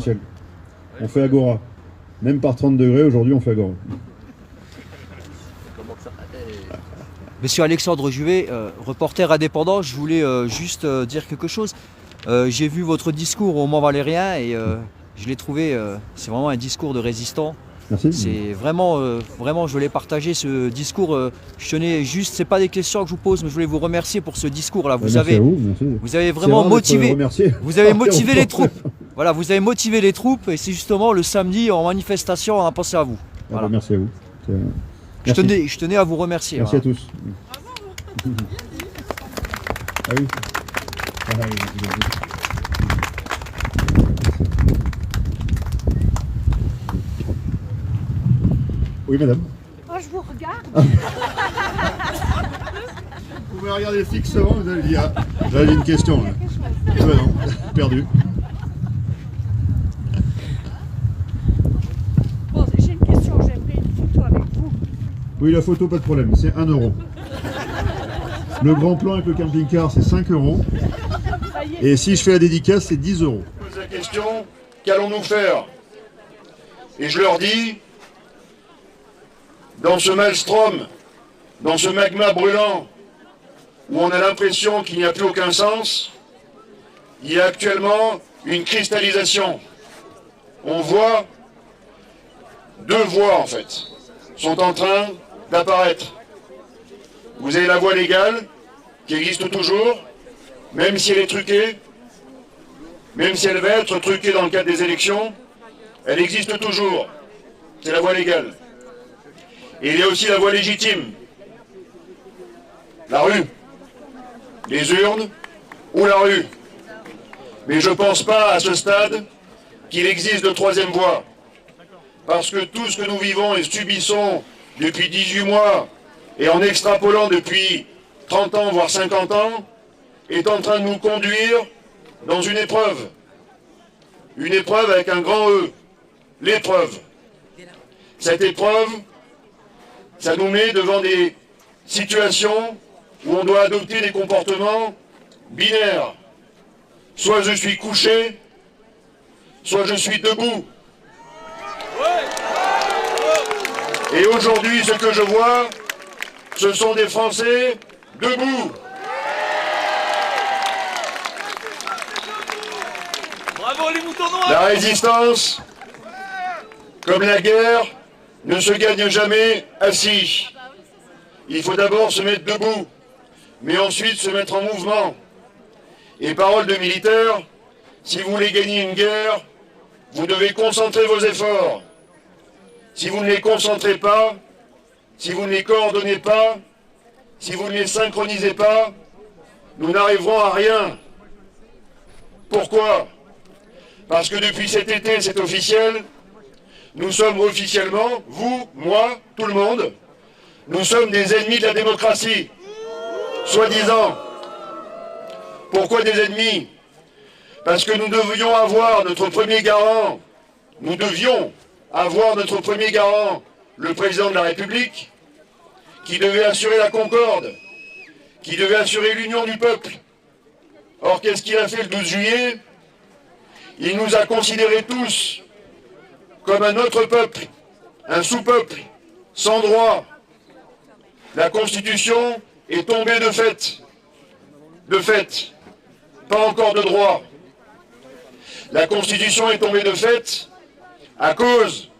Michel. On fait Agora. Même par 30 degrés, aujourd'hui, on fait Agora. Monsieur Alexandre Juvet, reporter indépendant, je voulais juste dire quelque chose. J'ai vu votre discours au Mont Valérien et je l'ai trouvé, c'est vraiment un discours de résistant. Merci. C'est vraiment, vraiment, je voulais partager ce discours. Je tenais juste, c'est pas des questions que je vous pose, mais je voulais vous remercier pour ce discours-là. Merci à vous, merci. Vous avez vraiment motivé, vous avez motivé les troupes. Voilà, vous avez motivé les troupes et c'est justement le samedi en manifestation, on a pensé à vous. Voilà. Merci à vous. Je tenais à vous remercier. Merci voilà. à tous. Ah oui. Ah, oui. Oui, madame. Oh, je vous regarde. Vous pouvez regarder fixement, vous allez dire. J'avais une question. Là. Ah bah non, perdu. Bon, j'ai une question, j'aimerais une photo avec vous. Oui, la photo, pas de problème, c'est 1 euro. Le grand plan avec le camping-car, c'est 5 euros. Et si je fais la dédicace, c'est 10 euros. Je pose la question, qu'allons-nous faire? Et je leur dis, dans ce maelstrom, dans ce magma brûlant, où on a l'impression qu'il n'y a plus aucun sens, il y a actuellement une cristallisation. On voit, deux voies en fait, sont en train d'apparaître. Vous avez la voie légale, qui existe toujours, même si elle est truquée, même si elle va être truquée dans le cadre des élections, elle existe toujours. C'est la voie légale. Et il y a aussi la voie légitime. La rue. Les urnes ou la rue. Mais je ne pense pas à ce stade qu'il existe de troisième voie. Parce que tout ce que nous vivons et subissons depuis 18 mois et en extrapolant depuis 30 ans, voire 50 ans, est en train de nous conduire dans une épreuve. Une épreuve avec un grand E. L'épreuve. Cette épreuve, ça nous met devant des situations où on doit adopter des comportements binaires. Soit je suis couché, soit je suis debout. Et aujourd'hui, ce que je vois, ce sont des Français debout. Bravo les moutons noirs. La résistance, comme la guerre, ne se gagne jamais assis. Il faut d'abord se mettre debout, mais ensuite se mettre en mouvement. Et parole de militaire, si vous voulez gagner une guerre, vous devez concentrer vos efforts. Si vous ne les concentrez pas, si vous ne les coordonnez pas, si vous ne les synchronisez pas, nous n'arriverons à rien. Pourquoi? Parce que depuis cet été, c'est officiel, nous sommes officiellement, vous, moi, tout le monde, nous sommes des ennemis de la démocratie, soi-disant. Pourquoi des ennemis? Parce que nous devions avoir notre premier garant, le président de la République, qui devait assurer la concorde, qui devait assurer l'union du peuple. Or, qu'est-ce qu'il a fait le 12 juillet? Il nous a considérés tous comme un autre peuple, un sous-peuple, sans droit. La Constitution est tombée de fait. De fait. Pas encore de droit. La Constitution est tombée de fait à cause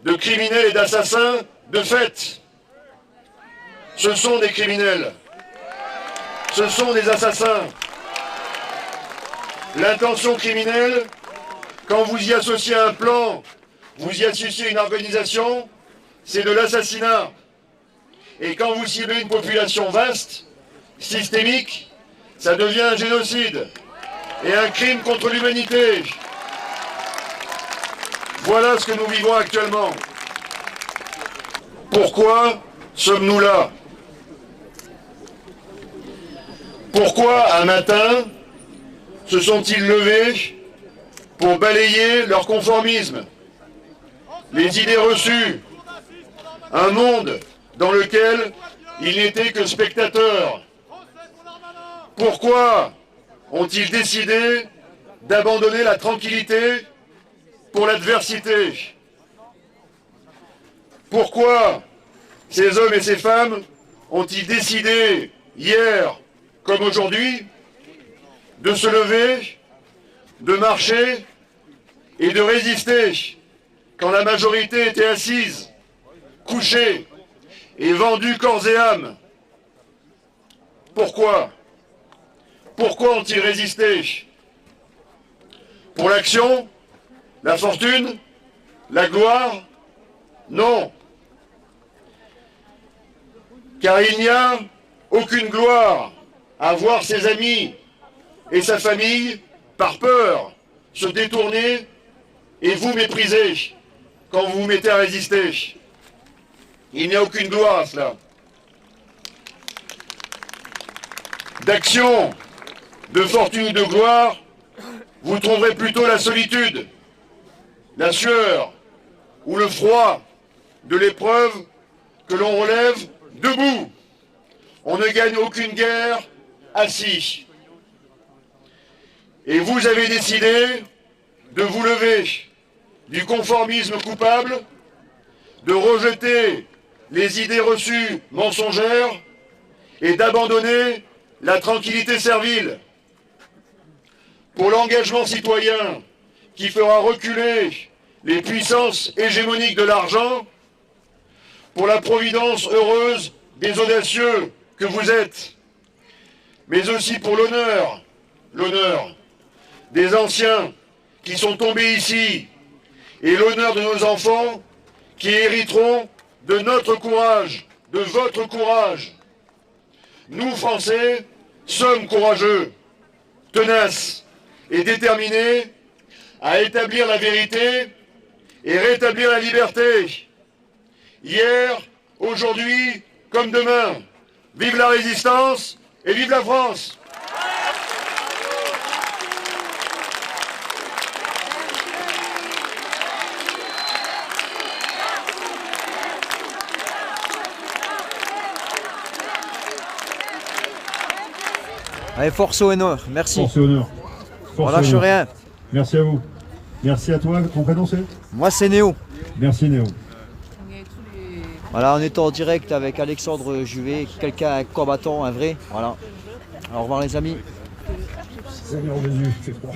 de criminels et d'assassins de fait. Ce sont des criminels. Ce sont des assassins. L'intention criminelle, quand vous y associez un plan, vous y associez une organisation, c'est de l'assassinat. Et quand vous ciblez une population vaste, systémique, ça devient un génocide et un crime contre l'humanité. Voilà ce que nous vivons actuellement. Pourquoi sommes-nous là? Pourquoi, un matin, se sont-ils levés pour balayer leur conformisme, les idées reçues, un monde dans lequel ils n'étaient que spectateurs? Pourquoi ont-ils décidé d'abandonner la tranquillité pour l'adversité. Pourquoi ces hommes et ces femmes ont-ils décidé, hier comme aujourd'hui, de se lever, de marcher et de résister quand la majorité était assise, couchée et vendue corps et âme? Pourquoi? Pourquoi ont-ils résisté? Pour l'action? La fortune? La gloire? Non. Car il n'y a aucune gloire à voir ses amis et sa famille, par peur, se détourner et vous mépriser quand vous vous mettez à résister. Il n'y a aucune gloire à cela. D'action, de fortune ou de gloire, vous trouverez plutôt la solitude, la sueur ou le froid de l'épreuve que l'on relève debout. On ne gagne aucune guerre assis. Et vous avez décidé de vous lever du conformisme coupable, de rejeter les idées reçues mensongères et d'abandonner la tranquillité servile. Pour l'engagement citoyen qui fera reculer les puissances hégémoniques de l'argent, pour la providence heureuse des audacieux que vous êtes, mais aussi pour l'honneur des anciens qui sont tombés ici, et l'honneur de nos enfants qui hériteront de notre courage, de votre courage. Nous, Français, sommes courageux, tenaces et déterminés à établir la vérité et rétablir la liberté. Hier, aujourd'hui, comme demain. Vive la résistance et vive la France! Allez, force au honneur, merci. Force et honneur. On lâche rien. Merci à vous. Merci à toi. Ton prénom c'est? Moi, c'est Néo. Merci Néo. Voilà, on est en direct avec Alexandre Juvet, quelqu'un, un combattant, un vrai. Voilà. Au revoir les amis. Seigneur Jésus, c'est froid.